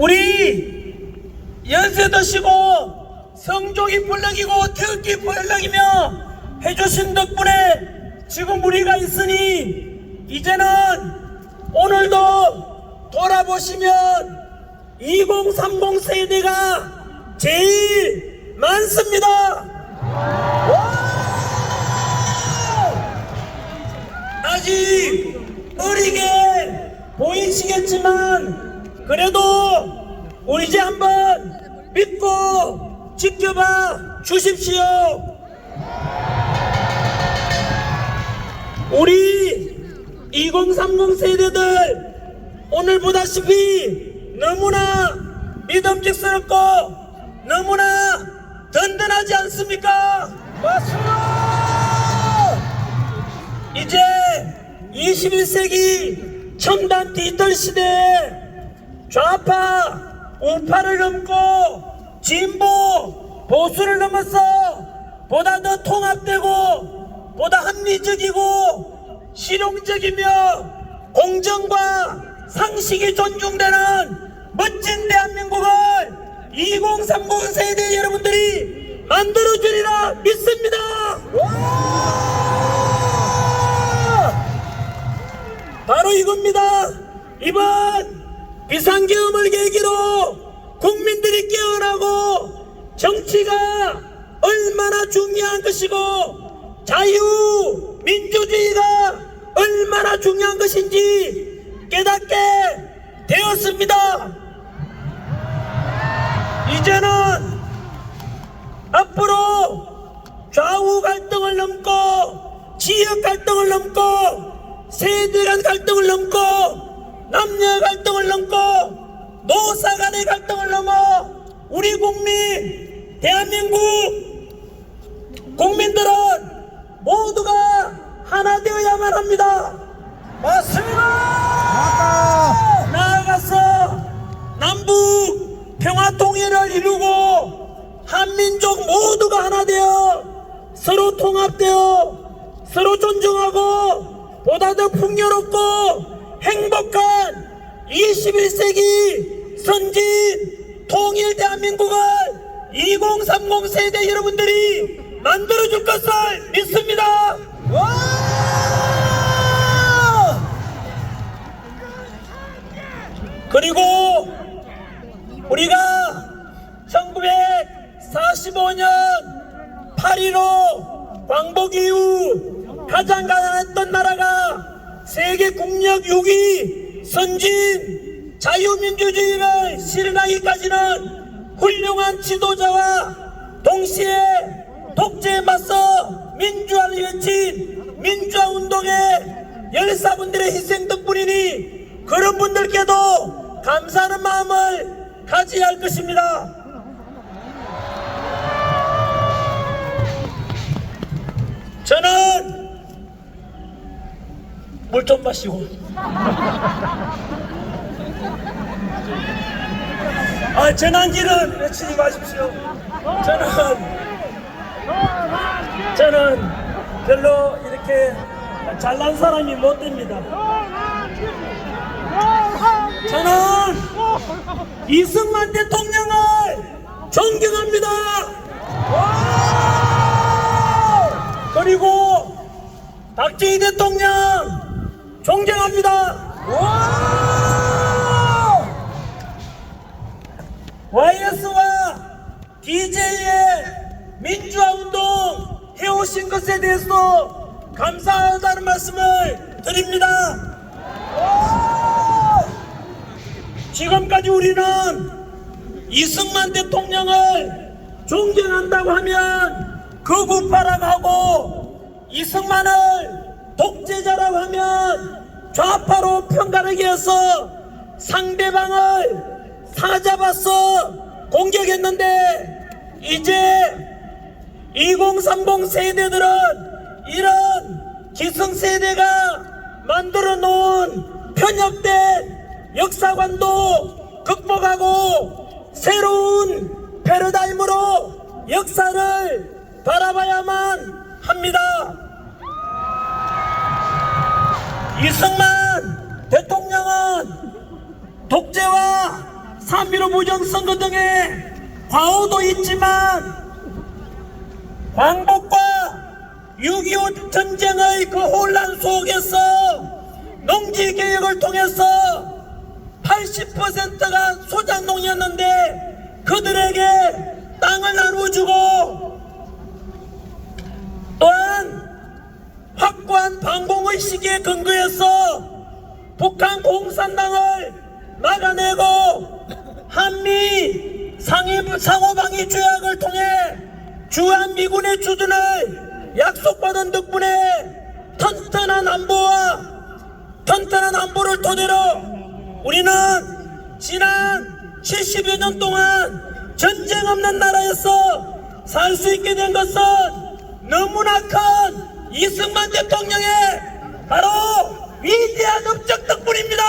우리 연세 드시고 성족이 불럭이고 태극기 불럭이며 해주신 덕분에 지금 우리가 있으니 이제는 오늘도 돌아보시면 2030 세대가 제일 많습니다. 아직 어리게 보이시겠지만 그래도 우리 이제 한번 믿고 지켜봐 주십시오. 우리 2030 세대들 오늘 보다시피 너무나 믿음직스럽고 너무나 든든하지 않습니까? 맞습니다. 이제 21세기 첨단 디지털 시대에 좌파 우파를 넘고 진보 보수를 넘어서 보다 더 통합되고 보다 합리적이고 실용적이며 공정과 상식이 존중되는 멋진 대한민국을 2030 세대 여러분들이 만들어주리라 믿습니다. 바로 이겁니다. 이번 비상계엄을 계기로 국민들이 깨어나고 정치가 얼마나 중요한 것이고 자유 민주주의가 얼마나 중요한 것인지 깨닫게 되었습니다. 이제는 앞으로 좌우 갈등을 넘고 지역 갈등을 넘고 세대 간 갈등을 넘고 남녀 갈등을 넘고 노사 간의 갈등을 넘어 우리 국민 대한민국 국민들은 모두가 하나 되어야만 합니다. 맞습니다. 나아가서 남북 평화통일을 이루고 한민족 모두가 하나 되어 서로 통합되어 서로 존중하고 보다 더 풍요롭고 행복한 21세기 선진 통일 대한민국을 2030 세대 여러분들이 만들어줄 것을 믿습니다. 그리고 우리가 1945년 8.15 광복 이후 가장 가난했던 나라가 세계 국력 6위 선진 자유민주주의를 실현하기까지는 훌륭한 지도자와 동시에 독재에 맞서 민주화를 외친 민주화운동의 열사분들의 희생 덕분이니 그런 분들께도 감사하는 마음을 가져야 할 것입니다. 저는 물 좀 마시고 전환기는 외치지 마십시오. 저는 별로 이렇게 잘난 사람이 못 됩니다. 저는 이승만 대통령을 존경합니다. 그리고 박정희 대통령 존경합니다. YS와 DJ의 민주화운동 해오신 것에 대해서 감사하다는 말씀을 드립니다. 지금까지 우리는 이승만 대통령을 존경한다고 하면 극우파라고 하고 이승만을 독재자라고 하면 좌파로 평가하기 위해서 상대방을 사잡아서 공격했는데 이제 2030 세대들은 이런 기성세대가 만들어 놓은 편협된 역사관도 극복하고 새로운 패러다임으로 역사를 바라봐야만 합니다. 이승만 대통령은 독재와 3.15 부정선거 등의 과오도 있지만 광복과 6.25 전쟁의 그 혼란 속에서 농지개혁을 통해서 80%가 소작농이었는데 그들에게 땅을 나눠주고 또한 확고한 반공의식에 근거해서 북한 공산당을 막아내고 한미 상호방위 조약을 통해 주한미군의 주둔을 약속받은 덕분에 튼튼한 안보를 토대로 우리는 지난 70여 년 동안 전쟁 없는 나라에서 살 수 있게 된 것은 너무나 큰 이승만 대통령의 바로 위대한 업적 덕분입니다.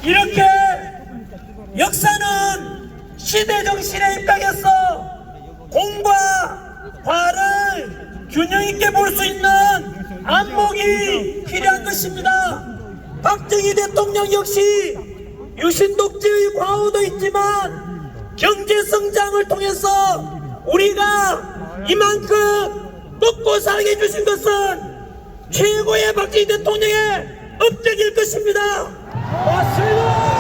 이렇게 역사는 시대정신에 입각해서 공과 과를 균형있게 볼 수 있는 안목이 필요한 것입니다. 박정희 대통령 역시 유신독재의 과오도 있지만 경제성장을 통해서 우리가 이만큼 먹고 살게 해주신 것은 최고의 박정희 대통령의 업적일 것입니다. 맞습니다.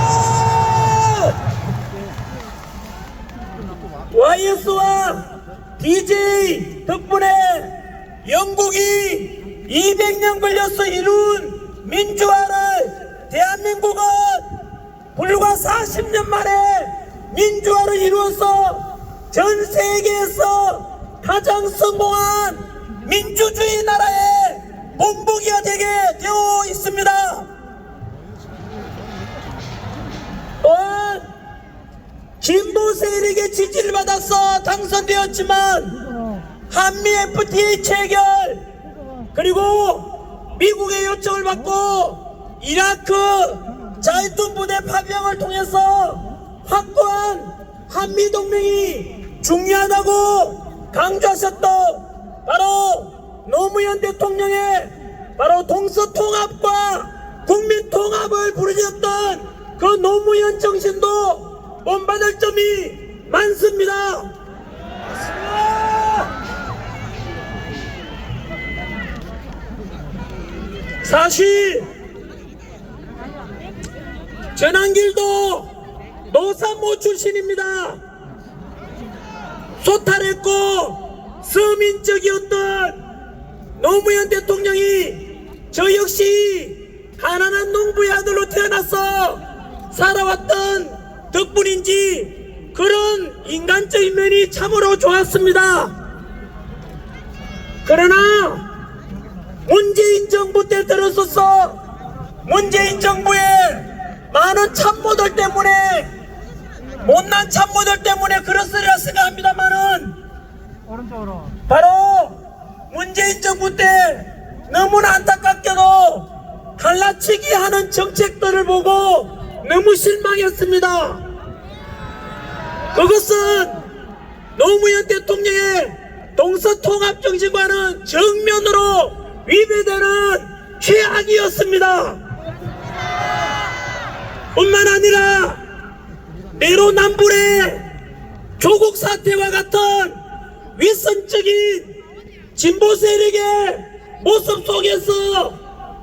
YS와 DJ 덕분에 영국이 200년 걸려서 이룬 민주화를 대한민국은 불과 40년 만에 민주화를 이루어서 전 세계에서 가장 성공한 민주주의 나라의 본보기가 되게 되어 있습니다. 또한 진보 세력의 지지를 받아서 당선되었지만 한미 FTA 체결 그리고 미국의 요청을 받고 이라크 자이툰 부대 파병을 통해서 확고한 한미동맹이 중요하다고 강조하셨던 바로 노무현 대통령의 바로 동서통합과 국민통합을 부르셨던 그 노무현 정신도 본받을 점이 많습니다. 사실 전한길도 노산모 출신입니다. 소탈했고 서민적이었던 노무현 대통령이 저 역시 가난한 농부의 아들로 태어나서 살아왔던 덕분인지 그런 인간적인 면이 참으로 좋았습니다. 그러나 문재인 정부 때 들어서서 문재인 정부의 많은 참모들 때문에 못난 참모들 때문에 그렇으리라 생각합니다만은 바로 문재인 정부 때 너무나 안타깝게도 갈라치기 하는 정책들을 보고 너무 실망했습니다. 그것은 노무현 대통령의 동서통합 정신과는 정면으로 위배되는 최악이었습니다. 뿐만 아니라 내로남불의 조국 사태와 같은 윗선적인 진보 세력의 모습 속에서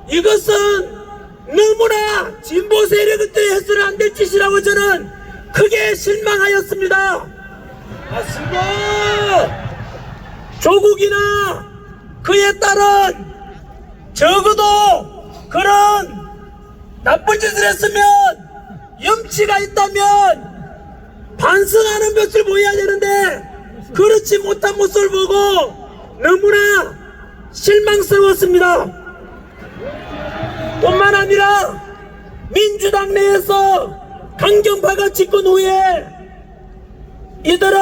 이것은 너무나 진보 세력들이 해서는 안 될 짓이라고 저는 크게 실망하였습니다. 맞습니다. 조국이나 그에 따른 적어도 그런 나쁜 짓을 했으면 염치가 있다면 반성하는 것을 보여야 되는데 그렇지 못한 모습을 보고 너무나 실망스러웠습니다. 뿐만 아니라 민주당 내에서 강경파가 집권 후에 이들은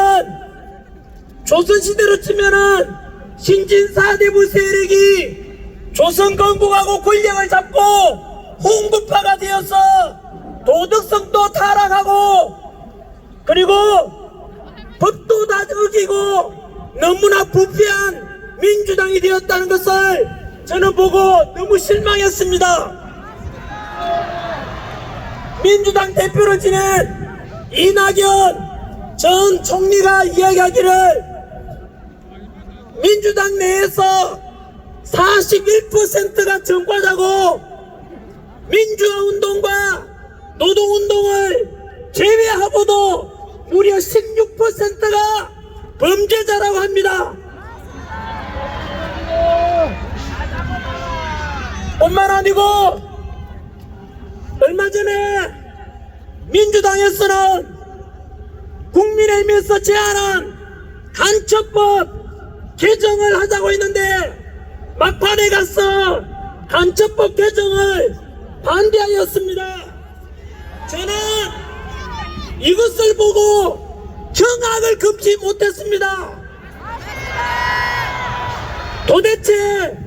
조선시대로 치면은 신진사대부 세력이 조선 건국하고 권력을 잡고 홍구파가 되어서 도덕성도 타락하고 그리고 법도 다 어기고 너무나 부패한 민주당이 되었다는 것을 저는 보고 너무 실망했습니다. 민주당 대표를 지낸 이낙연 전 총리가 이야기하기를 민주당 내에서 41%가 정과자고 민주화운동과 노동운동을 제외하고도 무려 16%가 범죄자라고 합니다. 뿐만 아니고 얼마 전에 민주당에서는 국민의힘에서 제안한 간첩법 개정을 하자고 했는데 막판에 가서 간첩법 개정을 반대하였습니다. 저는 이것을 보고 경악을 금치 못했습니다. 도대체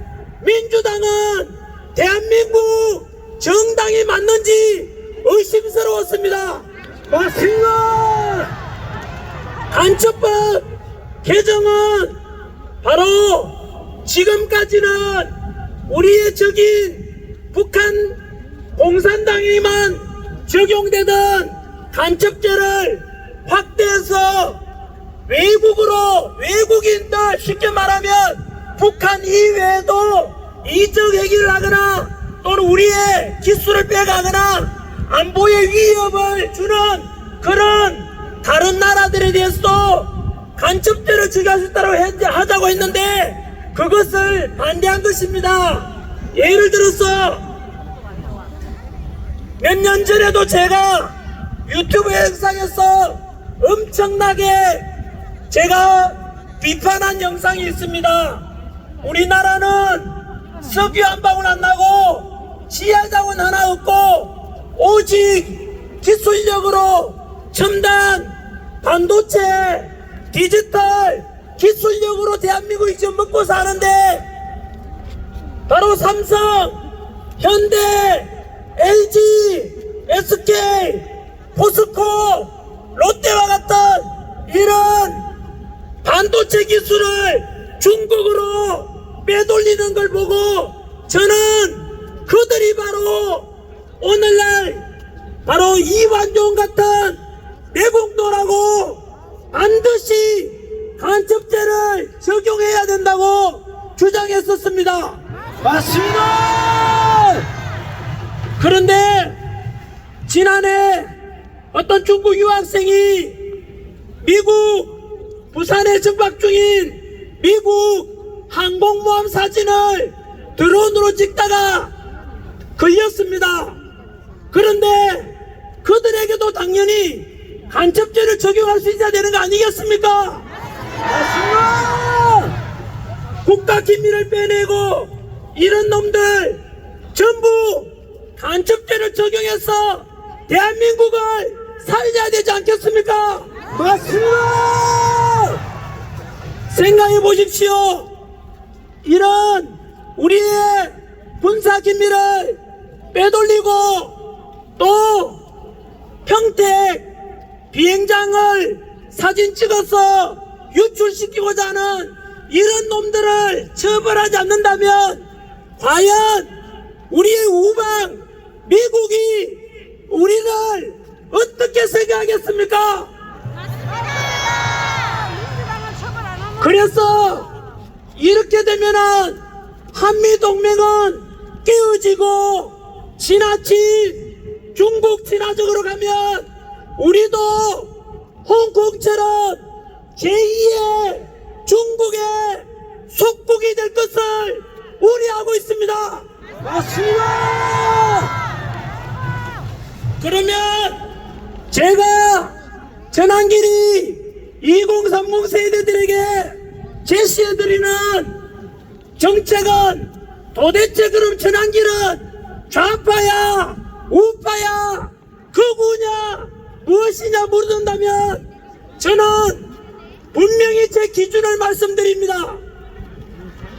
민주당은 대한민국 정당이 맞는지 의심스러웠습니다. 맞습니다. 간첩법 개정은 바로 지금까지는 우리의 적인 북한 공산당에만 적용되던 간첩죄를 확대해서 외국인들 쉽게 말하면 북한 이외에도 이적 행위를 하거나 또는 우리의 기술을 빼가거나 안보에 위협을 주는 그런 다른 나라들에 대해서도 간첩죄를 적용할 수 있다고 하자고 했는데 그것을 반대한 것입니다. 예를 들어서 몇 년 전에도 제가 유튜브 영상에서 엄청나게 제가 비판한 영상이 있습니다. 우리나라는 석유 한 방울 안 나고 지하자원 하나 없고 오직 기술력으로 첨단 반도체 디지털 기술력으로 대한민국이 지금 먹고 사는데 바로 삼성, 현대, LG, SK, 포스코, 롯데와 같은 이런 반도체 기술을 중국으로 빼돌리는 걸 보고 저는 그들이 바로 오늘날 바로 이완용 같은 내국노라고 반드시 간첩죄를 적용해야 된다고 주장했었습니다. 맞습니다. 그런데 지난해 어떤 중국 유학생이 미국 부산에 정박 중인 미국 항공모함 사진을 드론으로 찍다가 걸렸습니다. 그런데 그들에게도 당연히 간첩죄를 적용할 수 있어야 되는 거 아니겠습니까? 맞습니다. 국가 기밀을 빼내고 이런 놈들 전부 간첩죄를 적용해서 대한민국을 살려야 되지 않겠습니까? 맞습니다. 생각해 보십시오. 이런 우리의 군사 기밀을 빼돌리고 또 평택 비행장을 사진 찍어서 유출시키고자 하는 이런 놈들을 처벌하지 않는다면 과연 우리의 우방 미국이 우리를 어떻게 생각하겠습니까? 그래서 이렇게 되면은 한미동맹은 깨어지고 지나친 중국 친화적으로 가면 우리도 홍콩처럼 제2의 중국의 속국이 될 것을 우려하고 있습니다. 맞습니다. 그러면 제가 전환길이 2030 세대들에게 제시해드리는 정책은 도대체 그럼 전환길은 좌파야 우파야 극우냐 무엇이냐 물어본다면 저는 분명히 제 기준을 말씀드립니다.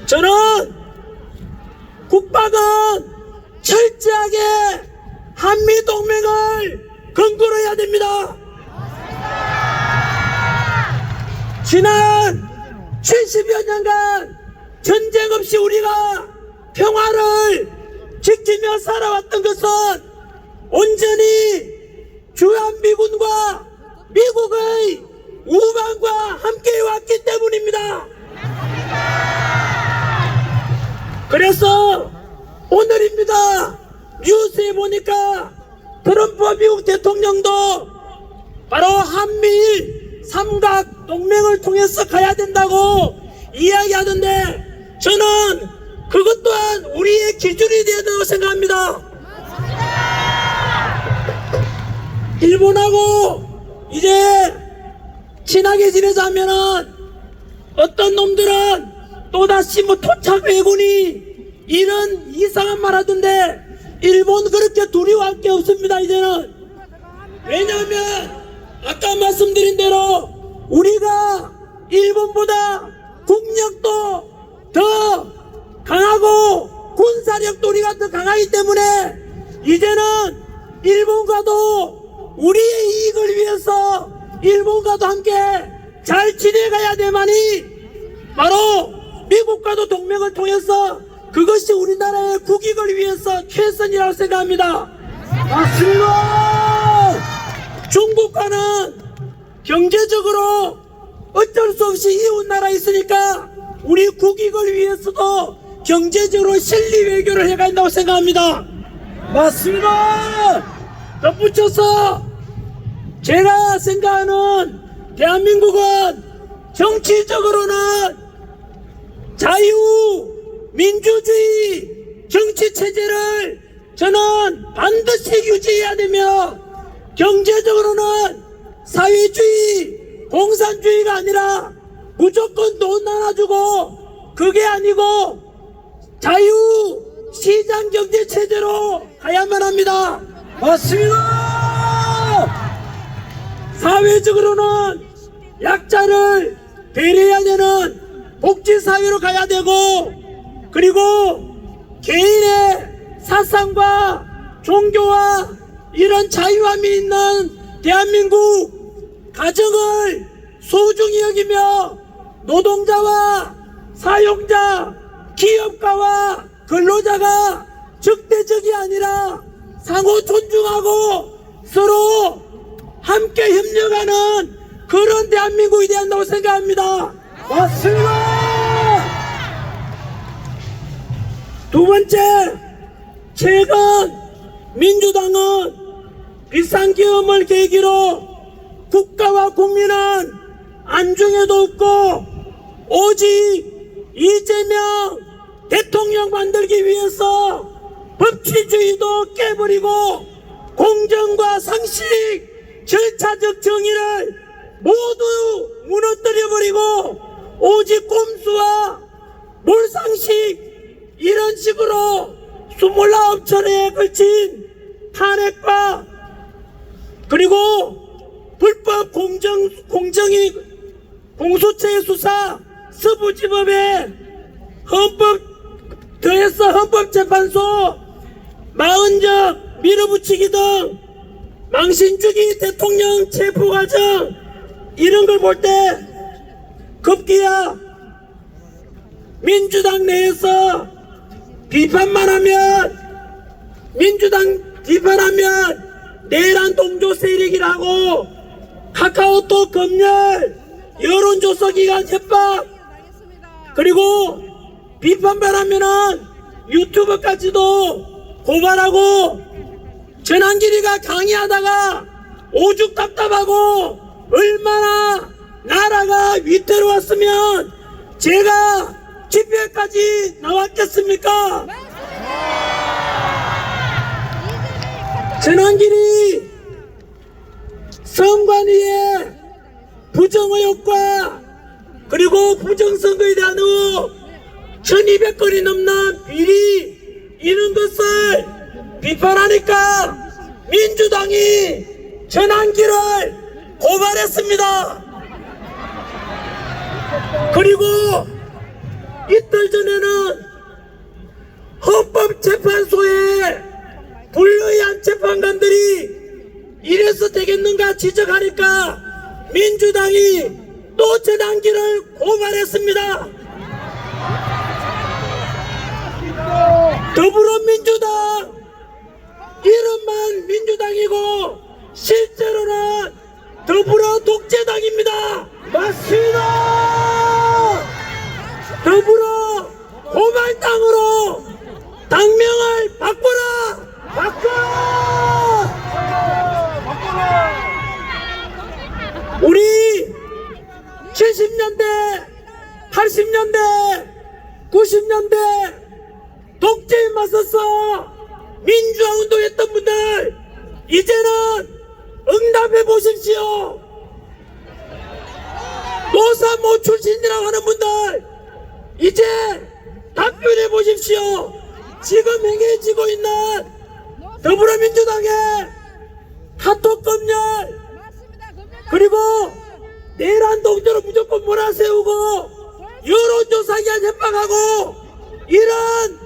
저는 국방은 철저하게 한미동맹을 근거로 해야 됩니다. 지난 70여 년간 전쟁 없이 우리가 평화를 지키며 살아왔던 것은 온전히 주한미군과 미국의 우방과 함께 왔기 때문입니다. 그래서 오늘입니다. 뉴스에 보니까 트럼프 미국 대통령도 바로 한미일 삼각 동맹을 통해서 가야 된다고 이야기하던데, 저는 그것 또한 우리의 기준이 되어야 된다고 생각합니다. 일본하고 이제 친하게 지내자면은 어떤 놈들은 또다시 토착 왜군이 이런 이상한 말 하던데, 일본 그렇게 두려워할 게 없습니다. 이제는. 왜냐하면 아까 말씀드린 대로 우리가 일본보다 국력도 더 강하고 군사력도 우리가 더 강하기 때문에 이제는 일본과도 우리의 이익을 위해서 일본과도 함께 잘 지내가야 되만이 바로 미국과도 동맹을 통해서 그것이 우리나라의 국익을 위해서 최선이라고 생각합니다. 맞습니다. 중국과는 경제적으로 어쩔 수 없이 이웃나라에 있으니까 우리 국익을 위해서도 경제적으로 실리 외교를 해야 한다고 생각합니다. 맞습니다. 덧붙여서 제가 생각하는 대한민국은 정치적으로는 자유 민주주의 정치체제를 저는 반드시 유지해야 되며, 경제적으로는 사회주의 공산주의가 아니라 무조건 돈 나눠주고 그게 아니고 자유 시장 경제 체제로 가야만 합니다. 맞습니다. 사회적으로는 약자를 배려해야 되는 복지사회로 가야 되고, 그리고 개인의 사상과 종교와 이런 자유함이 있는 대한민국 가정을 소중히 여기며 노동자와 사용자, 기업가와 근로자가 적대적이 아니라 상호 존중하고 서로 함께 협력하는 그런 대한민국이 되어야 한다고 생각합니다. 맞습니다. 두 번째, 최근 민주당은 비상계엄을 계기로 국가와 국민은 안중에도 없고 오직 이재명 대통령 만들기 위해서 법치주의도 깨버리고 공정과 상식, 절차적 정의를 모두 무너뜨려버리고 오직 꼼수와 몰상식 이런 식으로 29차례에 걸친 탄핵과 그리고 불법 공정위 공소체 수사 서부지법에 더해서 헌법재판소 40적 밀어붙이기 등 망신주기 대통령 체포과정 이런 걸 볼 때 급기야 민주당 내에서 비판만 하면 민주당 비판하면 내란 동조 세력이라고 카카오톡 검열 여론조사기관 협박 그리고 비판만 하면은 유튜브까지도 고발하고 전환길이가 강의하다가 오죽 답답하고 얼마나 나라가 위태로웠으면 제가 집회까지 나왔겠습니까? 전환길이 선관위의 부정의혹과 그리고 부정선거에 대한 의혹 1200건이 넘는 비리 이런 것을 비판하니까 민주당이 전환길을 고발했습니다. 그리고 이틀 전에는 헌법재판소에 불의한 재판관들이 이래서 되겠는가 지적하니까 민주당이 또 전환길을 고발했습니다. 더불어민주당 이런 이름만 민주당이고 실제로는 더불어 독재당입니다. 맞습니다. 더불어 고발당으로 당명을 바꿔라. 우리 70년대, 80년대, 90년대 독재에 맞서서 민주화 운동했던 분들 이제는 응답해 보십시오. 노사모 출신이라고 하는 분들 이제 답변해 보십시오. 지금 행해지고 있는 더불어민주당의 카톡 검열 그리고 내란 동조로 무조건 몰아세우고 여론조사 기한 협박하고 이런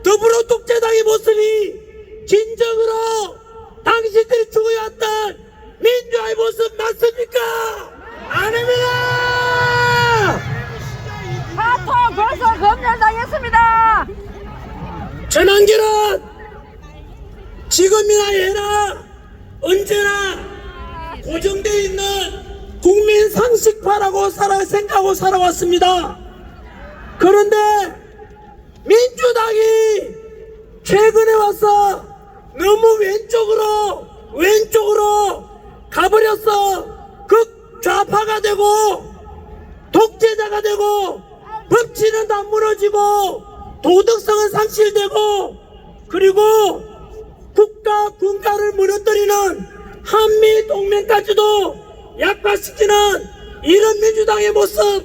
더불어 독재당의 모습이 진정으로 당신들이 추구해왔던 민주화의 모습 맞습니까? 아닙니다. 카톡 벌써 검열당했습니다. 전환길은 지금이나 예나 언제나 고정되어 있는 국민 상식파라고 생각하고 살아왔습니다. 그런데 민주당이 최근에 와서 너무 왼쪽으로 가버렸어. 극좌파가 되고 독재자가 되고 법치는 다 무너지고 도덕성은 상실되고 그리고 국가 군가를 무너뜨리는 한미 동맹까지도 약화시키는 이런 민주당의 모습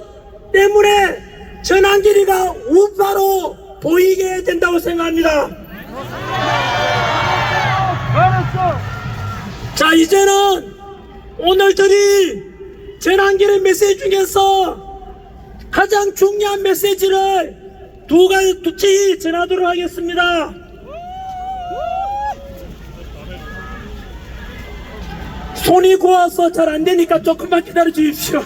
때문에 전환길이가 우파로 보이게 된다고 생각합니다. 자, 이제는 오늘 드릴 전환길의 메시지 중에서 가장 중요한 메시지를 두 가지 전하도록 하겠습니다. 손이 고와서 잘 안 되니까 조금만 기다려 주십시오.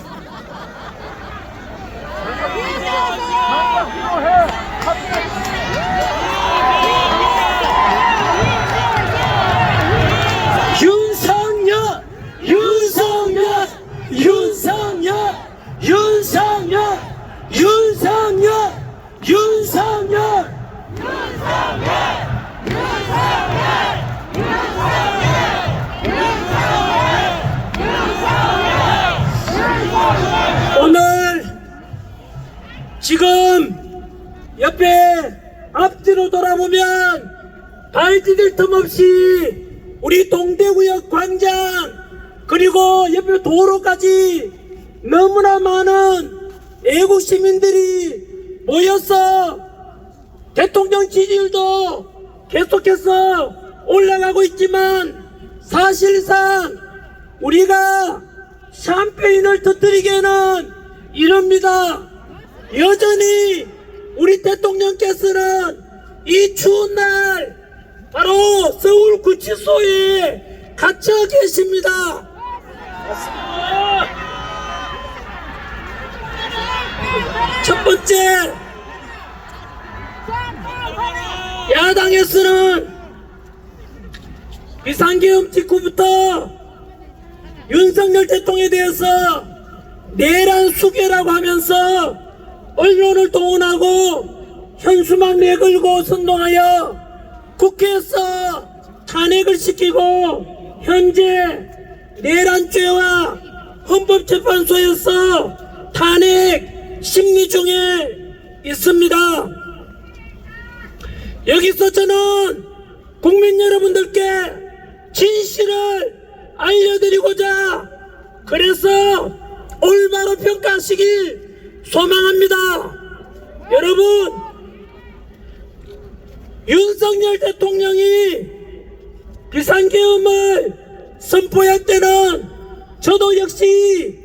오늘 지금 옆에 앞뒤로 돌아보면 발 디딜 틈 없이 우리 동대구역 광장 그리고 옆에 도로까지 너무나 많은 애국 시민들이 모여서 대통령 지지율도 계속해서 올라가고 있지만 사실상 우리가 샴페인을 터뜨리기에는 이럽니다. 여전히 우리 대통령께서는 이 추운 날 바로 서울 구치소에 갇혀 계십니다. 첫 번째, 야당에서는 비상계엄 직후부터 윤석열 대통령에 대해서 내란 수괴라고 하면서 언론을 동원하고 현수막 내걸고 선동하여 국회에서 탄핵을 시키고 현재 내란죄와 헌법재판소에서 탄핵 심리 중에 있습니다. 여기서 저는 국민 여러분들께 진실을 알려드리고자 그래서 올바로 평가하시길 소망합니다. 여러분, 윤석열 대통령이 비상계엄을 선포할 때는 저도 역시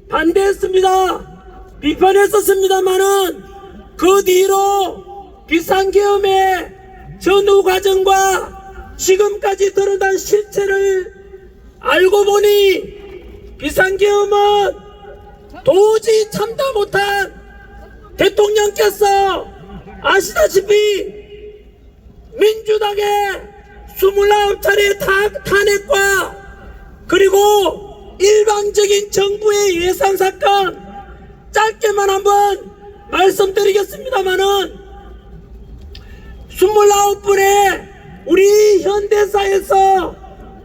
반대했습니다. 비판했었습니다만은 그 뒤로 비상계엄의 전후 과정과 지금까지 드러난 실체를 알고 보니 비상계엄은 도저히 참다 못한 대통령께서 아시다시피 민주당의 29차례 탄핵과 그리고 일방적인 정부의 예산 삭감 짧게만 한번 말씀드리겠습니다마는 29분의 우리 현대사에서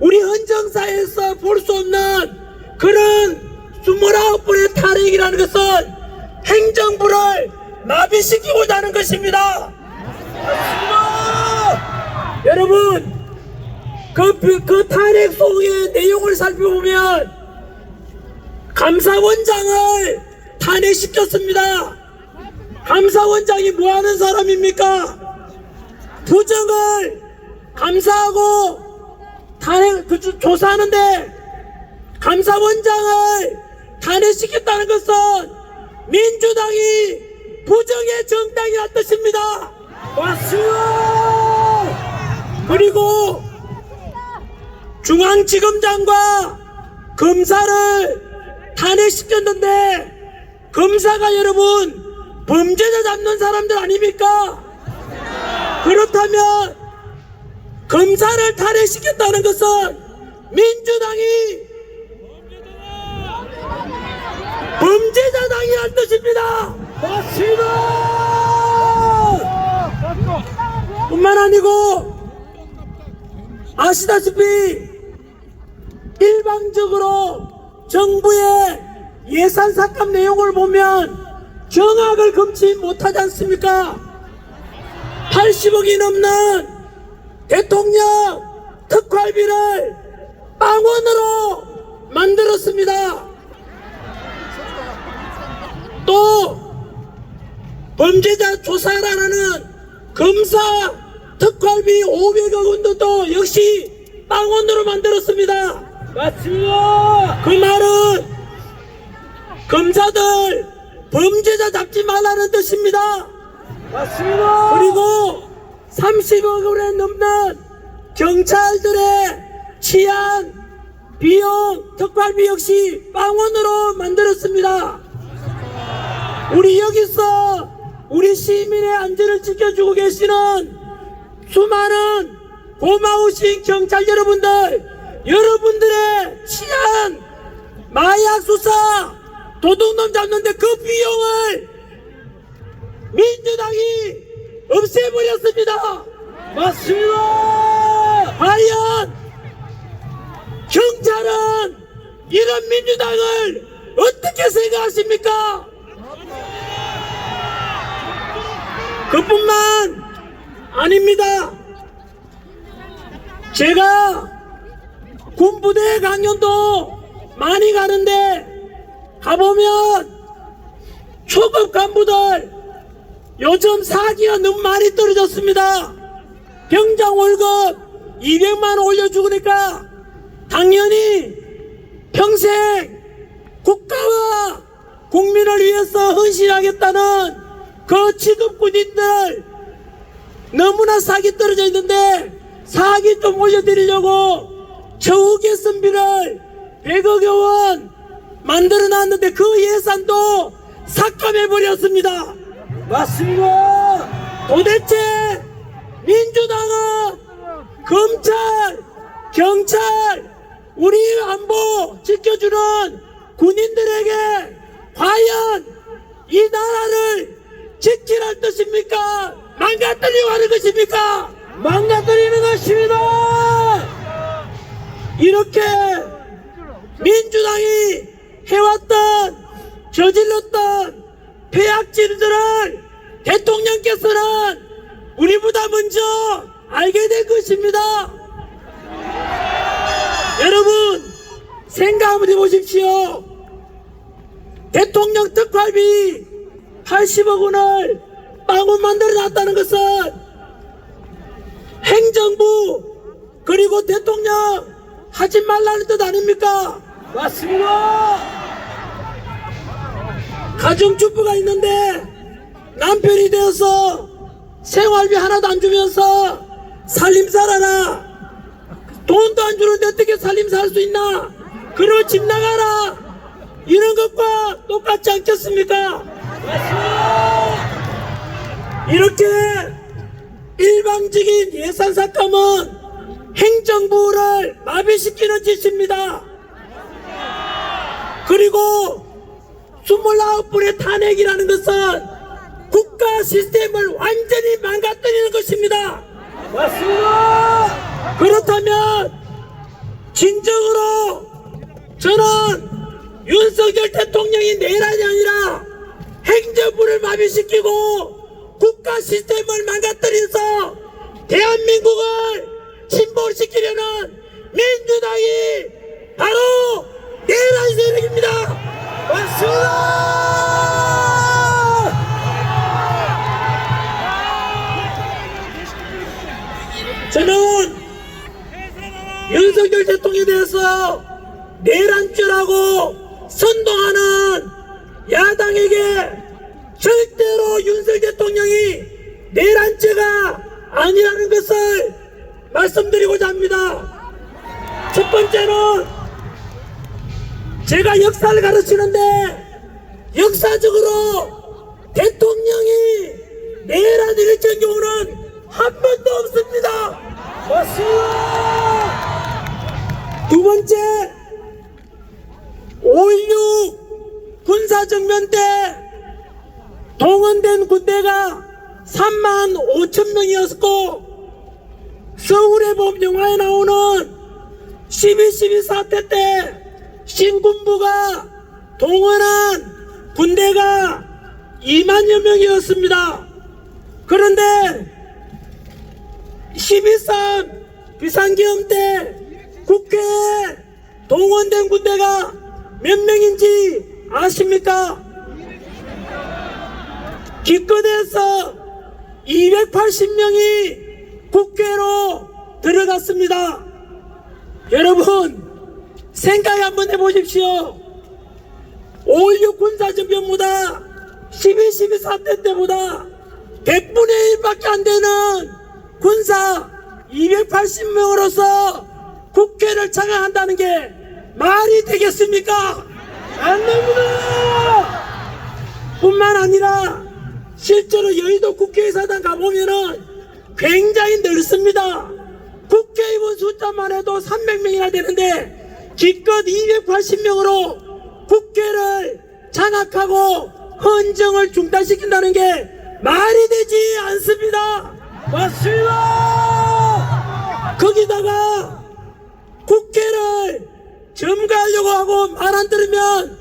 우리 헌정사에서 볼 수 없는 그런 29분의 탄핵이라는 것은 행정부를 마비시키고자 하는 것입니다. 여러분 그 탄핵 소의 내용을 살펴보면 감사원장을 탄핵시켰습니다. 감사원장이 뭐하는 사람입니까? 부정을 감사하고 탄핵 조사하는데 감사원장을 탄핵시켰다는 것은 민주당이 부정의 정당이란 뜻입니다. 맞습니다. 그리고 중앙지검장과 검사를 탄핵시켰는데 검사가 여러분 범죄자 잡는 사람들 아닙니까? 그렇다면 검사를 탄핵시켰다는 것은 민주당이 범죄자당이란 뜻입니다. 맞습니다. 뿐만 아니고 아시다시피 일방적으로 정부의 예산 삭감 내용을 보면 정확을 금치 못하지 않습니까? 80억이 넘는 대통령 특활비를 빵원으로 만들었습니다. 또 범죄자 조사라는 검사 특활비 500억 원도 역시 빵원으로 만들었습니다. 맞습니다. 그 말은 검사들 범죄자 잡지 말라는 뜻입니다. 맞습니다. 그리고 30억 원에 넘는 경찰들의 치안 비용 특활비 역시 빵원으로 만들었습니다. 우리 여기서 우리 시민의 안전을 지켜주고 계시는 수많은 고마우신 경찰 여러분들의 치안 마약 수사 도둑놈 잡는데 그 비용을 민주당이 없애버렸습니다. 맞습니다. 과연 경찰은 이런 민주당을 어떻게 생각하십니까? 그뿐만 아닙니다. 제가 군부대 강연도 많이 가는데 가보면 초급 간부들 요즘 사기가 너무 많이 떨어졌습니다. 병장 월급 200만 원 올려주니까 당연히 평생 국가와 국민을 위해서 헌신하겠다는 그 취급군인들 너무나 사기 떨어져 있는데 사기 좀 올려드리려고 처우 개선비를 100억 원 만들어 놨는데 그 예산도 삭감해버렸습니다. 맞습니다. 도대체 민주당은 검찰, 경찰, 우리 안보 지켜주는 군인들에게 과연 이 나라를 지키란 뜻입니까? 망가뜨리려고 하는 것입니까? 망가뜨리는 것입니다. 이렇게 민주당이 해왔던 저질렀던 폐악질들을 대통령께서는 우리보다 먼저 알게 된 것입니다. 여러분 생각 한번 해보십시오. 대통령 특활비 80억 원을 빵원 만들어 놨다는 것은 행정부 그리고 대통령 하지 말라는 뜻 아닙니까? 맞습니다. 가정주부가 있는데 남편이 되어서 생활비 하나도 안 주면서 살림살아라 돈도 안 주는데 어떻게 살림살 수 있나? 그리고 집 나가라 이런 것과 똑같지 않겠습니까? 맞습니다. 이렇게 일방적인 예산 삭감은 행정부를 마비시키는 짓입니다. 그리고 29분의 탄핵이라는 것은 국가 시스템을 완전히 망가뜨리는 것입니다. 맞습니다. 그렇다면 진정으로 저는 윤석열 대통령이 내란이 아니라 행정부를 마비시키고 국가 시스템을 망가뜨려서 대한민국을 침몰시키려는 민주당이 바로 내란 세력입니다. 맞습니다. 저는 윤석열 대통령에 대해서 내란죄라고 선동하는 야당에게 절대로 윤석열 대통령이 내란죄가 아니라는 것을 말씀드리고자 합니다. 첫 번째는 제가 역사를 가르치는데 역사적으로 대통령이 내란 일으킨 경우는 한 번도 없습니다. 맞습니다. 두 번째, 5.16 군사정변 때 동원된 군대가 3만 5천 명이었고 서울의 봄 영화에 나오는 12.12 사태 때 신군부가 동원한 군대가 2만여 명이었습니다. 그런데 12.3 비상계엄 때 국회에 동원된 군대가 몇 명인지 아십니까? 기껏해서 280명이 국회로 들어갔습니다. 여러분 생각 한번 해보십시오. 5.16 군사정변보다 12.12 사태 때보다 100분의 1밖에 안 되는 군사 280명으로서 국회를 장악한다는 게 말이 되겠습니까? 안 됩니다. 뿐만 아니라 실제로 여의도 국회의사당 가보면은 굉장히 넓습니다. 국회의원 숫자만 해도 300명이나 되는데 기껏 280명으로 국회를 장악하고 헌정을 중단시킨다는 게 말이 되지 않습니다. 맞습니다. 거기다가 국회를 점거하려고 하고 말 안 들으면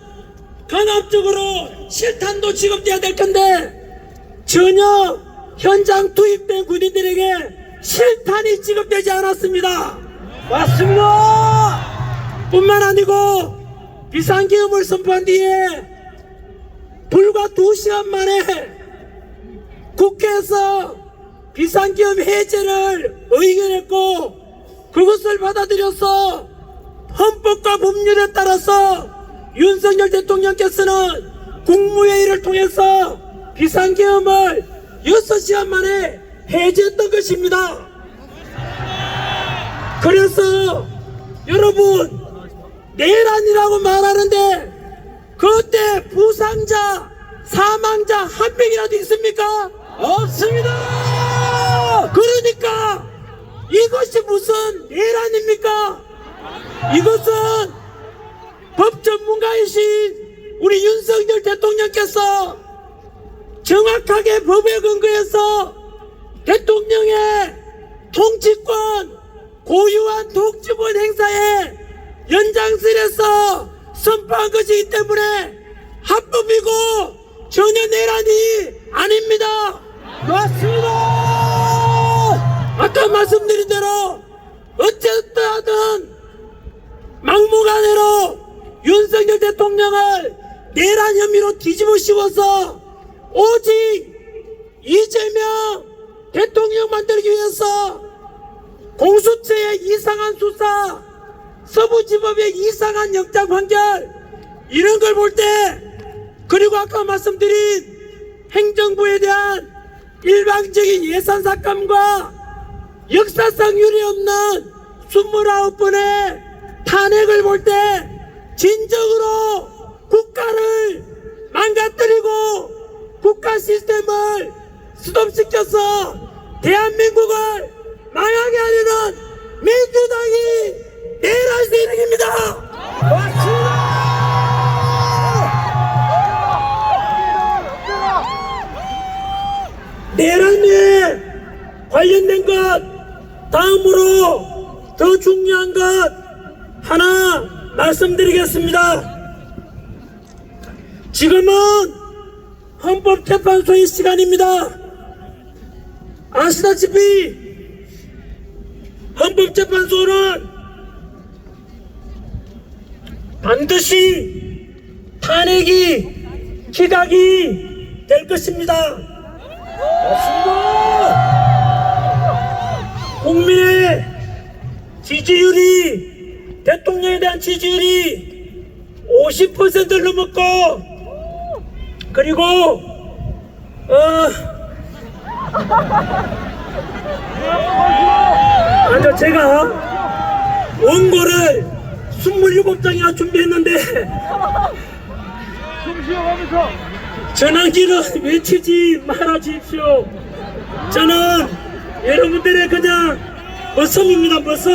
강압적으로 실탄도 지급돼야 될 건데 전혀 현장 투입된 군인들에게 실탄이 지급되지 않았습니다. 맞습니다. 뿐만 아니고 비상계엄을 선포한 뒤에 불과 2시간 만에 국회에서 비상계엄 해제를 의결했고 그것을 받아들여서 헌법과 법률에 따라서 윤석열 대통령께서는 국무회의를 통해서 비상계엄을 6시간 만에 해제했던 것입니다. 그래서 여러분 내란이라고 말하는데 그때 부상자 사망자 한 명이라도 있습니까? 없습니다. 그러니까 이것이 무슨 내란입니까? 이것은 법 전문가이신 우리 윤석열 대통령께서 정확하게 법에 근거해서 대통령의 통치권 고유한 통치권 행사에 연장선에서 선포한 것이기 때문에 합법이고 전혀 내란이 아닙니다. 맞습니다. 아까 말씀드린 대로 어쨌든 하든 막무가내로 윤석열 대통령을 내란 혐의로 뒤집어 씌워서 오직 이재명 대통령 만들기 위해서 공수처의 이상한 수사, 서부지법의 이상한 영장 판결 이런 걸 볼 때 그리고 아까 말씀드린 행정부에 대한 일방적인 예산 삭감과 역사상 유례없는 29번의 탄핵을 볼 때 진정으로 국가를 망가뜨리고 국가 시스템을 스톱시켜서 대한민국을 망하게 하려는 민주당이 내란 세력입니다. 내란에 관련된 것, 다음으로 더 중요한 것 하나 말씀드리겠습니다. 지금은 헌법재판소의 시간입니다. 아시다시피 헌법재판소는 반드시 탄핵이 기각이 될 것입니다. 국민의 지지율이, 대통령에 대한 지지율이 50%를 넘었고, 그리고 제가 원고를 27장이나 준비했는데 전환기를 외치지 말아 주십시오. 저는 여러분들의 그냥 머슴입니다. 머슴.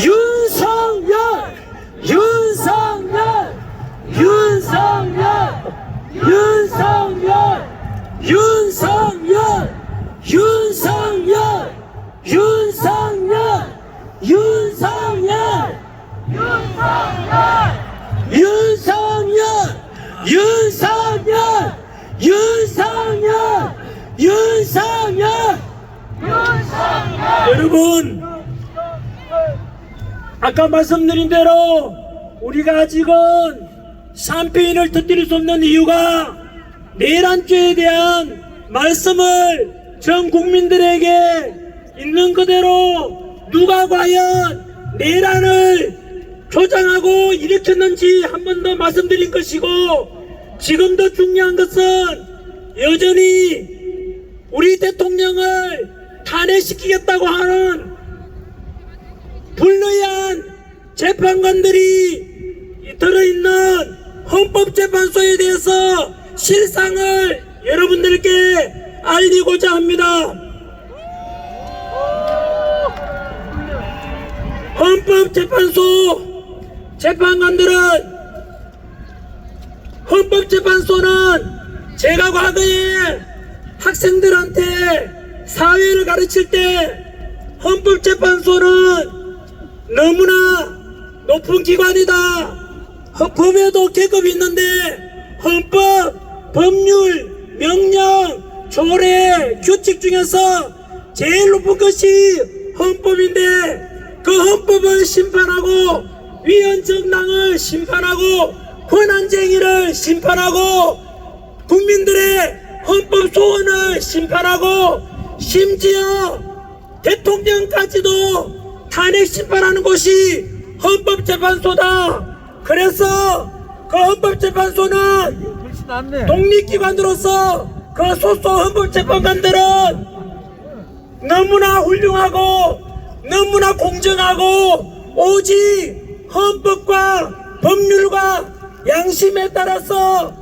윤석열! 윤석열! 윤석열! 윤석열! 윤석열! 윤석열! 윤석열! 윤석열! 윤석열! 윤석열! 윤석열! 윤석열! 여러분, 아까 말씀드린 대로 우리가 아직은 샴페인을 터뜨릴 수 없는 이유가 내란죄에 대한 말씀을 전 국민들에게 있는 그대로 누가 과연 내란을 조장하고 일으켰는지 한 번 더 말씀드린 것이고, 지금 더 중요한 것은 여전히 우리 대통령을 탄핵시키겠다고 하는 불리한 재판관들이 들어있는 헌법재판소에 대해서 실상을 여러분들께 알리고자 합니다. 헌법재판소 재판관들은, 헌법재판소는 제가 과거에 학생들한테 사회를 가르칠 때 헌법재판소는 너무나 높은 기관이다, 법에도 계급이 있는데 헌법, 법률, 명령, 조례, 규칙 중에서 제일 높은 것이 헌법인데, 그 헌법을 심판하고 위헌정당을 심판하고 권한쟁의를 심판하고 국민들의 헌법 소원을 심판하고 심지어 대통령까지도 탄핵 심판하는 곳이 헌법재판소다. 그래서 그 헌법재판소는 독립기관으로서 그 소속 헌법재판관들은 너무나 훌륭하고 너무나 공정하고 오직 헌법과 법률과 양심에 따라서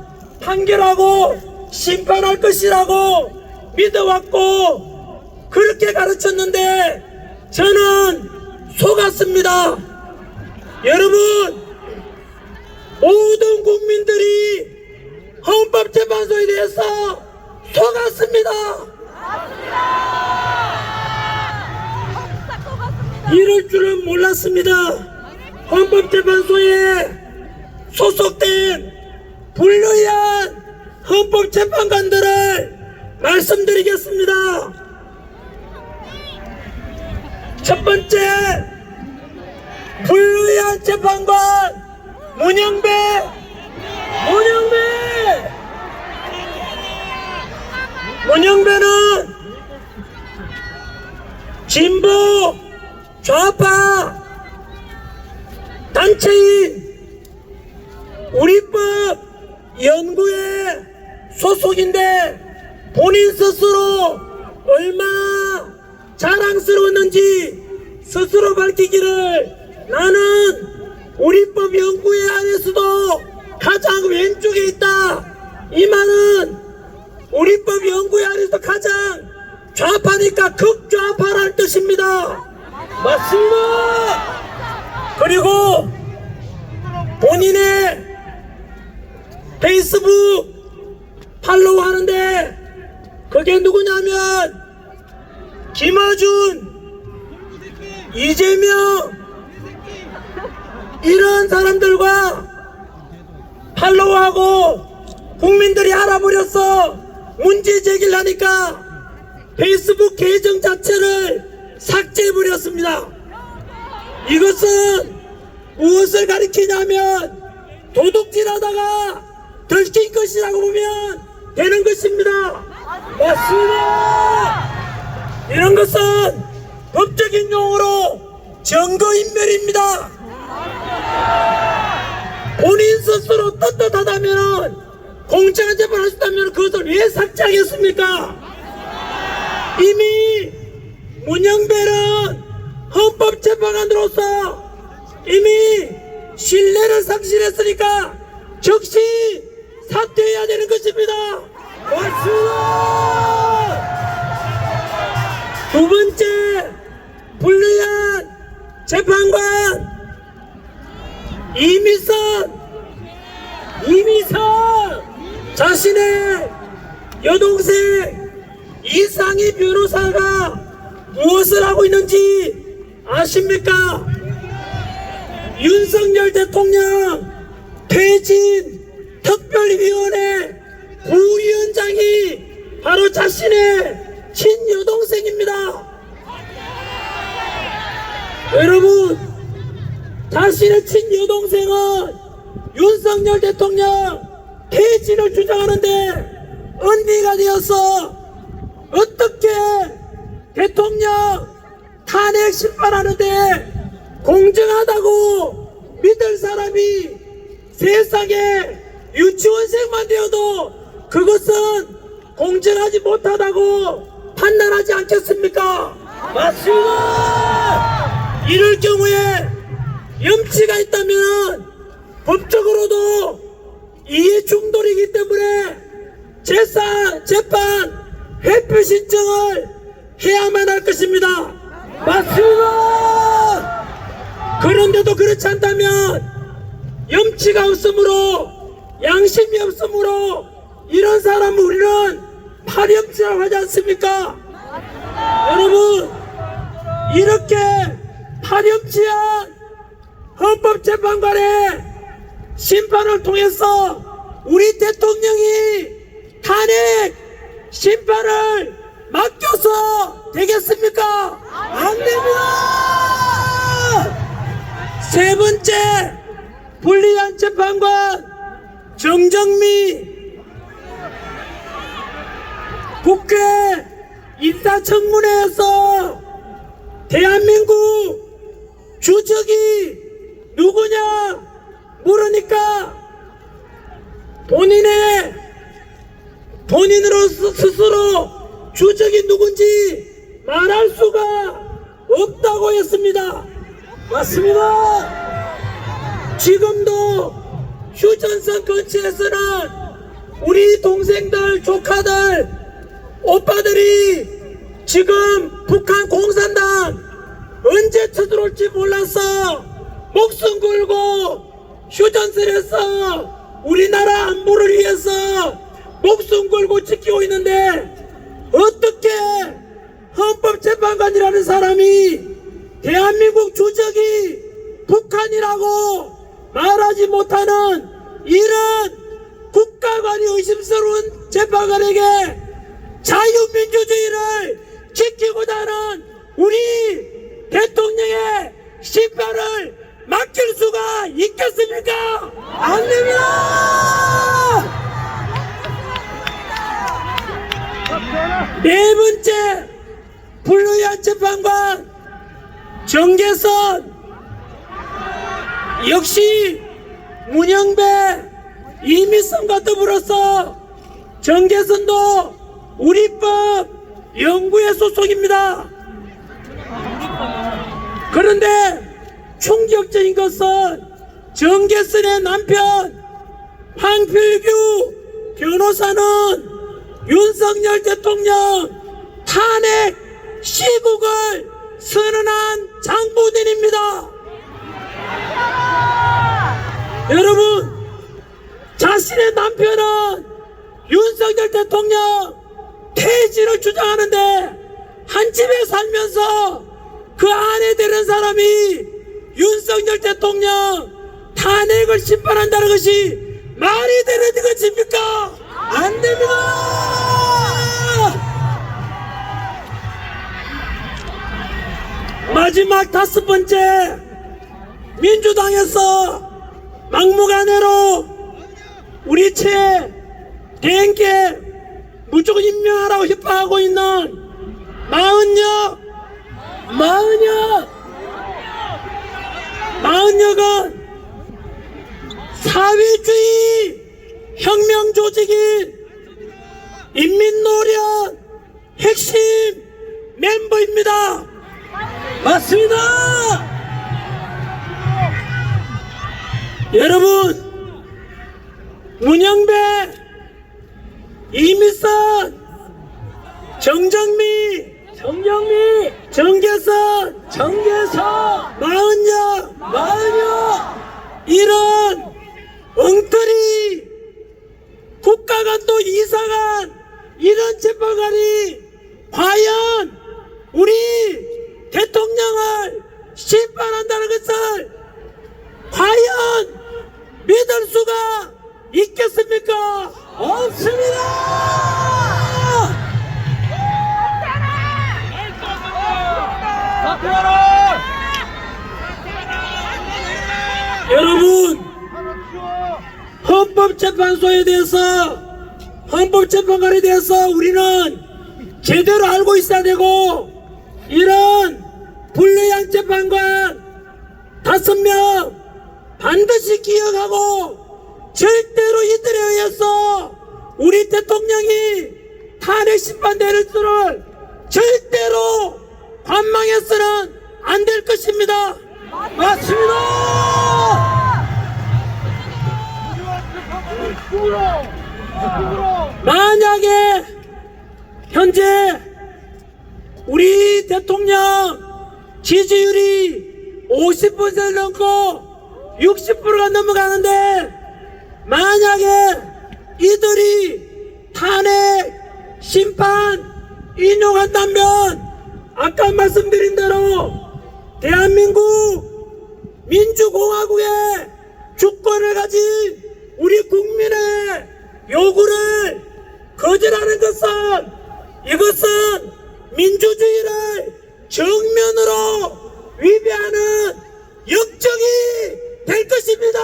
판결하고 심판할 것이라고 믿어왔고 그렇게 가르쳤는데 저는 속았습니다. 여러분, 모든 국민들이 헌법재판소에 대해서 속았습니다. 이럴 줄은 몰랐습니다. 헌법재판소에 소속된 불리한 헌법재판관들을 말씀드리겠습니다. 첫 번째, 불리한 재판관 문영배. 문영배는 진보 좌파 단체인 우리법 연구에 소속인데 본인 스스로 얼마나 자랑스러웠는지 스스로 밝히기를, 나는 우리법 연구회 안에서도 가장 왼쪽에 있다. 이 말은 우리법 연구에 안에서 가장 좌파니까 극좌파라는 뜻입니다. 맞습니다. 그리고 본인의 페이스북 팔로우 하는데 그게 누구냐면 김어준, 이재명 이런 사람들과 팔로우하고 국민들이 알아버렸어 문제 제기를 하니까 페이스북 계정 자체를 삭제해버렸습니다. 이것은 무엇을 가리키냐면 도둑질하다가 들킨 것이라고 보면 되는 것입니다. 맞습니다. 이런 것은 법적인 용어로 증거인멸입니다. 본인 스스로 떳떳하다면 공정한 재판을 할 수 있다면 그것을 왜 삭제하겠습니까? 이미 문영배는 헌법재판관으로서 이미 신뢰를 상실했으니까 즉시 사퇴해야 되는 것입니다. 맞습니다. 두 번째, 불리한 재판관 이미선 자신의 여동생 이상희 변호사가 무엇을 하고 있는지 아십니까? 윤석열 대통령 퇴진 특별위원회 부위원장이 바로 자신의 친여동생입니다. 여러분, 자신의 친여동생은 윤석열 대통령 퇴진을 주장하는데 언니가 되어서 어떻게 대통령 탄핵 심판하는데 공정하다고 믿을 사람이 세상에 유치원생만 되어도 그것은 공정하지 못하다고 판단하지 않겠습니까? 맞습니다. 이럴 경우에 염치가 있다면 법적으로도 이해 충돌이기 때문에 재판 회피 신청을 해야만 할 것입니다. 맞습니다. 그런데도 그렇지 않다면 염치가 없으므로 양심이 없으므로 이런 사람을 우리는 파렴치라고 하지 않습니까? 여러분, 이렇게 파렴치한 헌법재판관의 심판을 통해서 우리 대통령이 탄핵 심판을 맡겨서 되겠습니까? 안 됩니다. 세 번째, 불리한 재판관 정정미 국회 인사청문회에서 대한민국 주적이 누구냐 물으니까 본인으로 스스로 주적이 누군지 말할 수가 없다고 했습니다. 맞습니다. 지금도 휴전선 근처에서는 우리 동생들, 조카들, 오빠들이 지금 북한 공산당 언제 쳐들어올지 몰라서 목숨 걸고 휴전선에서 우리나라 안보를 위해서 목숨 걸고 지키고 있는데 어떻게 헌법재판관이라는 사람이 대한민국 주적이 북한이라고 말하지 못하는 이런 국가관이 의심스러운 재판관에게 자유민주주의를 지키고자 하는 우리 대통령의 심판을 맡길 수가 있겠습니까? 안 됩니다. 네 번째, 불리한 재판관 정계선 역시 문영배, 이미선과 더불어서 정계선도 우리법 연구회 소속입니다. 그런데 충격적인 것은 정계선의 남편 황필규 변호사는 윤석열 대통령 탄핵 시국을 선언한 장본인입니다. 여러분, 자신의 남편은 윤석열 대통령 퇴진을 주장하는데 한 집에 살면서 그 안에 되는 사람이 윤석열 대통령 탄핵을 심판한다는 것이 말이 되는 것입니까? 안 됩니다! 마지막 5번째, 민주당에서 막무가내로 우리 채 대행께 무조건 임명하라고 협박하고 있는 마흔여건 사회주의 혁명 조직인 인민노련 핵심 멤버입니다. 맞습니다. 여러분, 문영배, 이미선, 정경미, 정계선, 마흔여, 이런 엉터리 국가간도 이사간 이런 재판관이 과연 우리 대통령을 심판한다는 것을 과연 믿을 수가 있겠습니까? 없습니다! 여러분, 헌법재판소에 대해서, 헌법재판관에 대해서 우리는 제대로 알고 있어야 되고, 이런 불리한 재판관 5명 반드시 기억하고 절대로 이들에 의해서 우리 대통령이 탄핵 심판되는 줄을 절대로 관망해서는 안 될 것입니다. 맞습니다. 만약에 현재 우리 대통령 지지율이 50%를 넘고 60%가 넘어가는데 만약에 이들이 탄핵 심판 인용한다면 아까 말씀드린 대로 대한민국 민주공화국의 주권을 가진 우리 국민의 요구를 거절하는 것은 이것은 민주주의를 정면으로 위배하는 역적이 될 것입니다.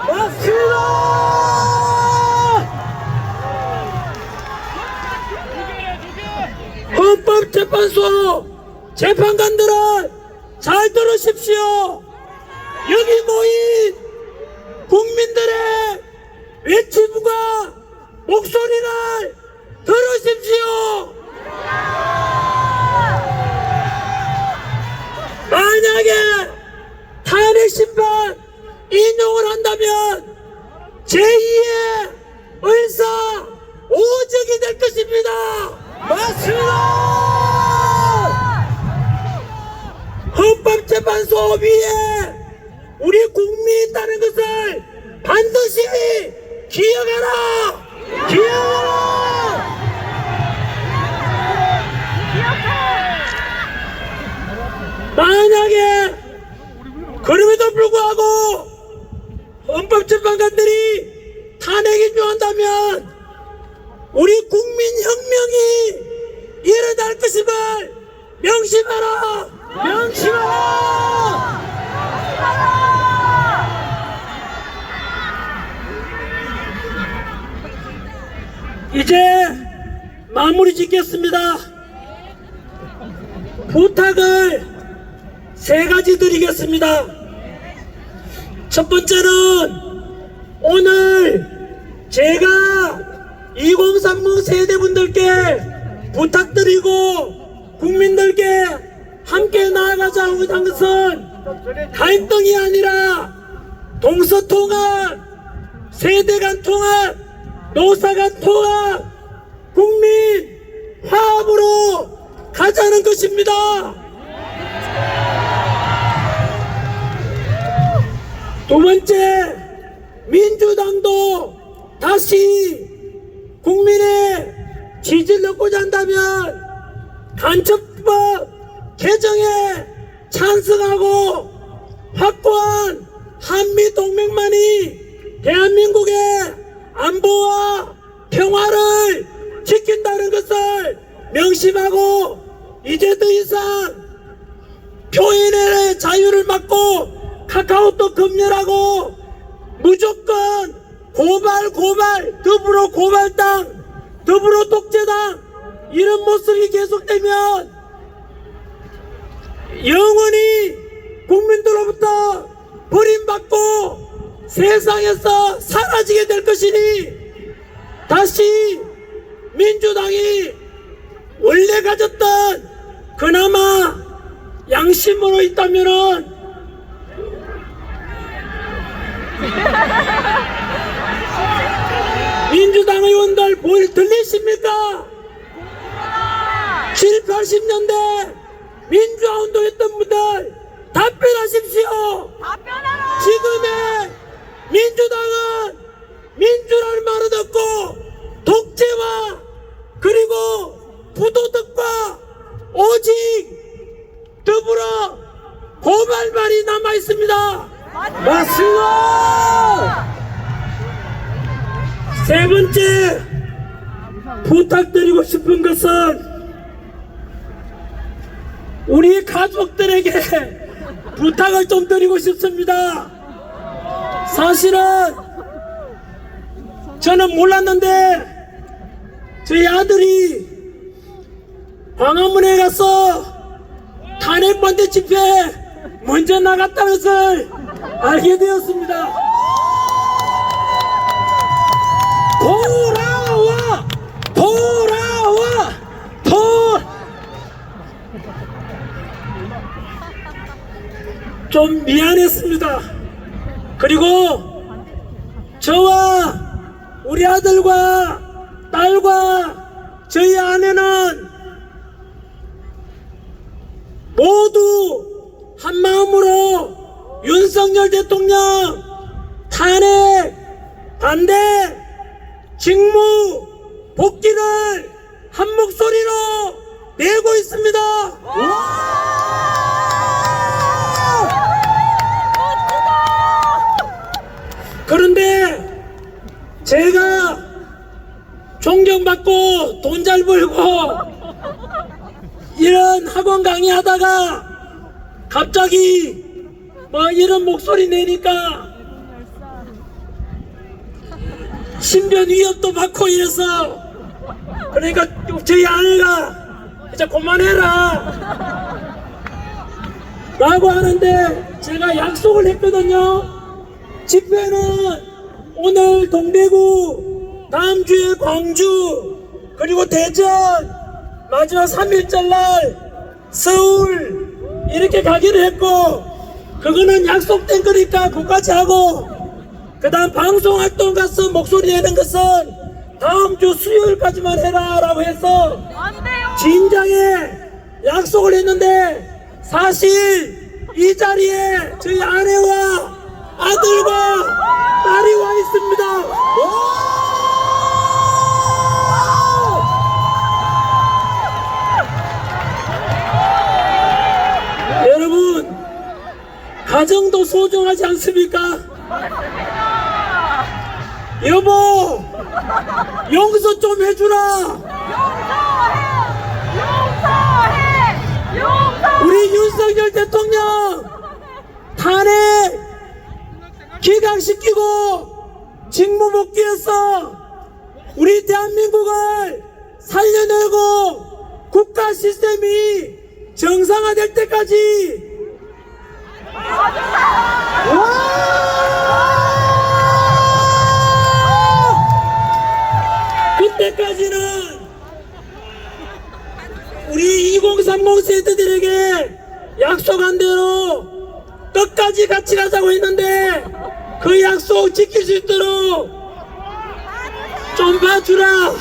맞습니다. 헌법재판소 재판관들은 잘 들으십시오. 여기 모인 국민들의 외침과 목소리를 들으십시오. 만약에 탄핵 심판 인용을 한다면 제2의 의사 오적이 될 것입니다. 맞습니다. 헌법재판소 위에 우리 국민이 있다는 것을 반드시 기억하라. 만약에 그럼에도 불구하고 헌법재판관들이 탄핵 인용한다면 우리 국민혁명이 일어날 것임을 명심하라. 이제 마무리 짓겠습니다. 부탁을 3가지 드리겠습니다. 첫 번째는 오늘 제가 2030 세대분들께 부탁드리고 국민들께 함께 나아가자고 한 것은 갈등이 아니라 동서통합, 세대간 통합, 노사간 통합, 국민 화합으로 가자는 것입니다. 두 번째, 민주당도 다시 국민의 지지를 얻고자 한다면 간첩법 개정에 찬성하고 확고한 한미동맹만이 대한민국의 안보와 평화를 지킨다는 것을 명심하고 이제 더 이상 표현의 자유를 막고 카카오톡 검열하고 무조건 고발 더불어 고발당 더불어 독재당 이런 모습이 계속되면 영원히 국민들로부터 버림받고 세상에서 사라지게 될 것이니 다시 민주당이 원래 가졌던 그나마 양심으로 있다면은 민주당 의원들 뭘 들리십니까? 7, 80년대 민주화 운동했던 분들 답변하십시오. 지금의 민주당은 민주라는 말을 듣고 독재와 그리고 부도덕과 오직 더불어 고발말이 남아 있습니다. 맞습니다. 세 번째 부탁드리고 싶은 것은 우리 가족들에게 부탁을 좀 드리고 싶습니다. 사실은 저는 몰랐는데 저희 아들이 광화문에 가서 탄핵반대 집회 먼저 나갔다는 것을 알게 되었습니다. 좀 미안했습니다. 그리고 저와 우리 아들과 딸과 저희 아내는 모두 한마음으로 윤석열 대통령 탄핵 반대 직무 복귀를 한 목소리로 내고 있습니다. 그런데 제가 존경받고 돈 잘 벌고 이런 학원 강의하다가 갑자기 뭐 이런 목소리 내니까 신변 위협도 받고 이래서 그러니까 저희 아내가 이제 그만해라 라고 하는데 제가 약속을 했거든요. 집회는 오늘 동대구, 다음 주에 광주, 그리고 대전, 마지막 3일절 날 서울 이렇게 가기로 했고 그거는 약속된 거니까 그까지 하고 그 다음 방송활동 가서 목소리 내는 것은 다음 주 수요일까지만 해라 라고 해서 진작에 약속을 했는데 사실 이 자리에 저희 아내와 아들과 딸이 와 있습니다. 여러분, 가정도 소중하지 않습니까? 여보, 용서 좀 해주라. 우리 윤석열 대통령 탄핵 기각시키고 직무복귀해서 우리 대한민국을 살려내고 국가 시스템이 정상화될 때까지 그때까지는 우리 2030 세대들에게 약속한 대로 끝까지 같이 가자고 했는데 그 약속 지킬 수 있도록 좀 봐주라. 와!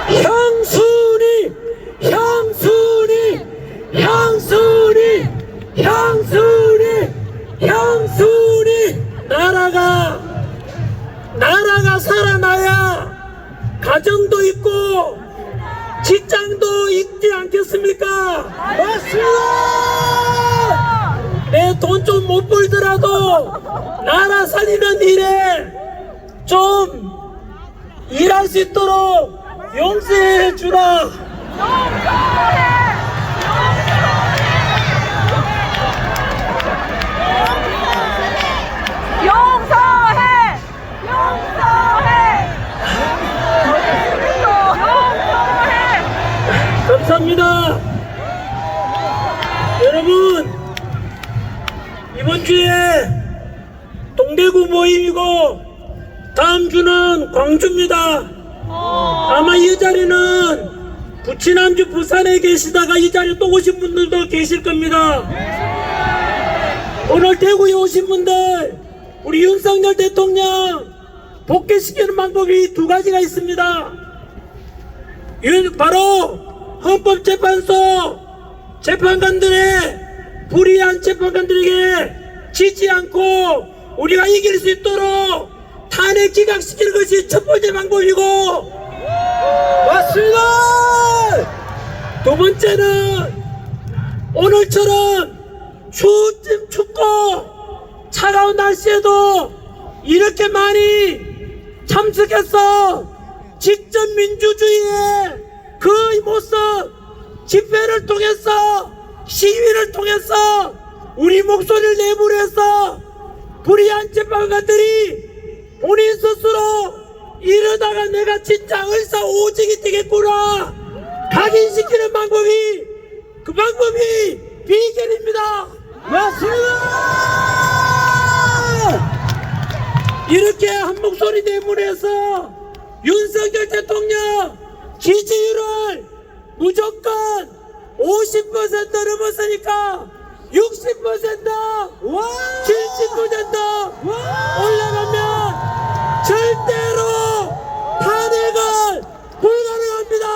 향순이, 향순이, 향순이, 향순이, 향순이. 나라가 살아나야 가정도 있고 직장도 있지 않겠습니까? 맞습니다! 내 돈 좀 못 벌더라도 나라 살리는 일에 좀 일할 수 있도록 용서해 주라. 용서해! 용서해! 용서해! 감사합니다. 여러분, 이번 주에 동대구 모임이고 다음 주는 광주입니다. 아마 이 자리는 지난주 부산에 계시다가 이 자리에 또 오신 분들도 계실 겁니다. 오늘 대구에 오신 분들, 우리 윤석열 대통령 복귀시키는 방법이 두 가지가 있습니다. 바로 헌법재판소 재판관들의 불의한 재판관들에게 지지 않고 우리가 이길 수 있도록 탄핵 기각시키는 것이 첫 번째 방법이고, 맞습니다! 두 번째는 오늘처럼 춥고 차가운 날씨에도 이렇게 많이 참석해서 직접 민주주의의 그 모습, 집회를 통해서 시위를 통해서 우리 목소리를 내부해서 불의한 재판관들이 본인 스스로 이러다가 내가 진짜 의사오직이 되겠구나 각인시키는 방법이, 그 방법이 비결입니다. 맞습니다! 이렇게 한 목소리 내문해서 윤석열 대통령 지지율을 무조건 50% 넘었으니까 60%, 와! 70% 올라가면 절대로 탄핵은 불가능합니다.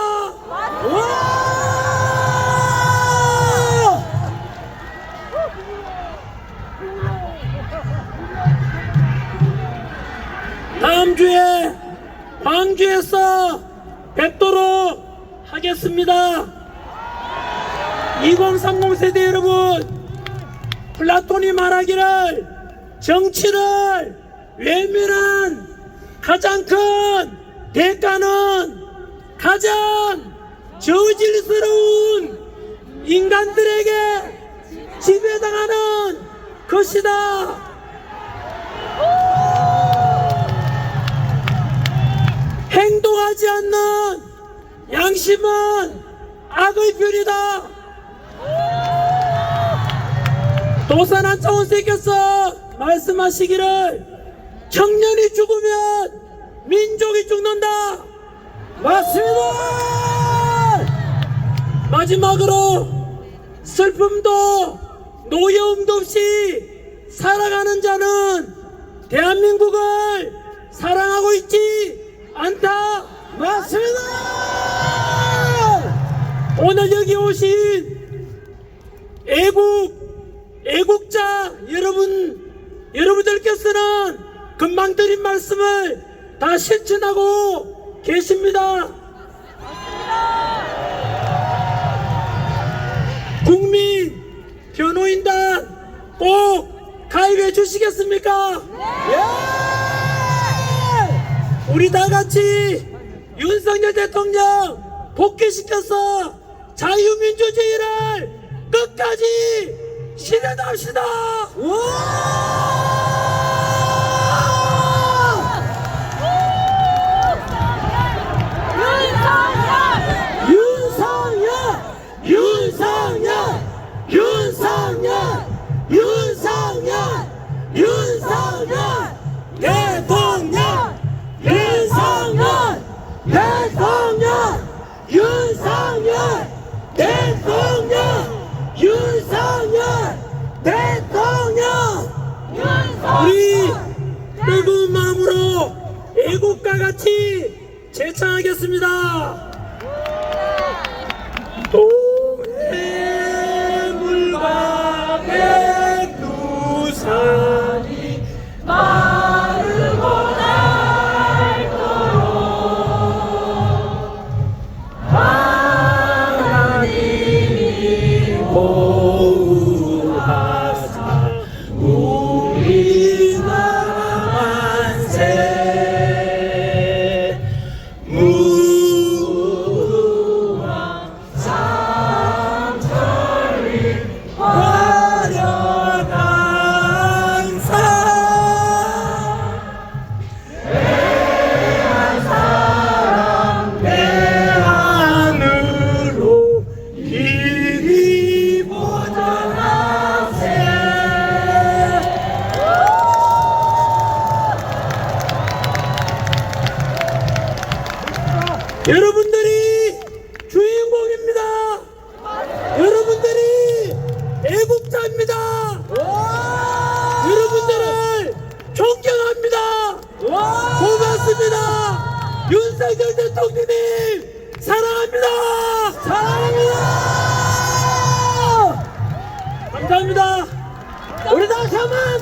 와! 다음 주에 광주에서 뵙도록 하겠습니다. 2030 세대 여러분, 플라톤이 말하기를 정치를 외면한 가장 큰 대가는 가장 저질스러운 인간들에게 지배당하는 것이다. 행동하지 않는 양심은 악의 별이다. 도산한 차원생께서 말씀하시기를 청년이 죽으면 민족이 죽는다. 맞습니다! 마지막으로 슬픔도 노여움도 없이 살아가는 자는 대한민국을 사랑하고 있지 않다. 맞습니다! 오늘 여기 오신 애국자 여러분들께서는 금방 드린 말씀을 다 실천하고 계십니다. 국민 변호인단 꼭 가입해 주시겠습니까? 우리 다 같이 윤석열 대통령 복귀시켜서 자유민주주의를 끝까지 실현합시다. 윤석열 대통령, 윤석열 대통령, 윤석열 뜨거운 마음으로 애국가 같이 제창하겠습니다. 동해물과 백두산이 마르고 닳도록 하나님이 보호하사 우리나라 만세 무궁화 삼천리 화려한 산 대한으로 길이 보전하세. 여러분들이 주인공입니다. 여러분들이 애국자입니다. 여러분들을 존경합니다. 고맙습니다. 윤석열 대통령님 사랑합니다. 사랑합니다. 감사합니다. 우리 다시 한번